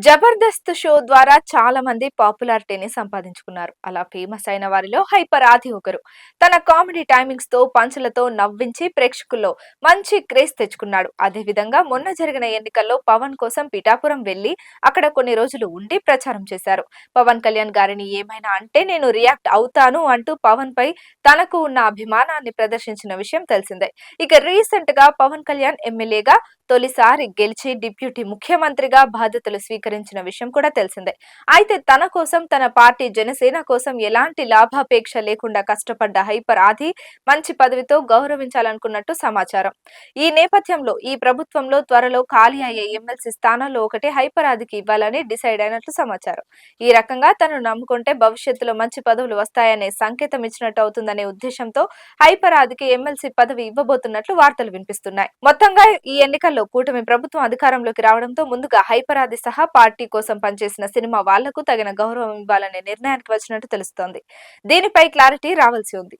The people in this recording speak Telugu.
జబర్దస్త్ షో ద్వారా చాలా మంది పాపులారిటీని సంపాదించుకున్నారు. అలా ఫేమస్ అయిన వారిలో హైపర్ ఆది ఒకరు. తన కామెడీ టైమింగ్స్ తో పంచులతో నవ్వించి ప్రేక్షకుల్లో మంచి క్రేజ్ తెచ్చుకున్నాడు. అదే విధంగా మొన్న జరిగిన ఎన్నికల్లో పవన్ కోసం పిఠాపురం వెళ్లి అక్కడ కొన్ని రోజులు ఉండి ప్రచారం చేశారు. పవన్ కళ్యాణ్ గారిని ఏమైనా అంటే నేను రియాక్ట్ అవుతాను అంటూ పవన్ పై తనకు ఉన్న అభిమానాన్ని ప్రదర్శించిన విషయం తెలిసిందే. ఇక రీసెంట్ గా పవన్ కళ్యాణ్ ఎమ్మెల్యేగా తొలిసారి గెలిచి డిప్యూటీ ముఖ్యమంత్రిగా బాధ్యతలు స్వీకరించిన విషయం కూడా తెలిసిందే. అయితే తన కోసం తన పార్టీ జనసేన కోసం ఎలాంటి లాభాపేక్ష లేకుండా కష్టపడ్డ హైపర్ ఆది మంచి పదవితో గౌరవించాలనుకున్నట్టు సమాచారం. ఈ నేపథ్యంలో ఈ ప్రభుత్వంలో త్వరలో ఖాళీ అయ్యే ఎమ్మెల్సీ స్థానాల్లో ఒకటి హైపర్ ఆదికి ఇవ్వాలని డిసైడ్ అయినట్లు సమాచారం. ఈ రకంగా తనను నమ్ముకుంటే భవిష్యత్తులో మంచి పదవులు వస్తాయనే సంకేతం ఇచ్చినట్టు అవుతుందనే ఉద్దేశంతో హైపర్ ఆదికి ఎమ్మెల్సీ పదవి ఇవ్వబోతున్నట్లు వార్తలు వినిపిస్తున్నాయి. మొత్తంగా ఈ ఎన్నికల్లో కూటమి ప్రభుత్వం అధికారంలోకి రావడంతో ముందుగా హైపర్ ఆది సహా పార్టీ కోసం పనిచేసిన సినిమా వాళ్లకు తగిన గౌరవం ఇవ్వాలనే నిర్ణయానికి వచ్చినట్టు తెలుస్తోంది. దీనిపై క్లారిటీ రావాల్సి ఉంది.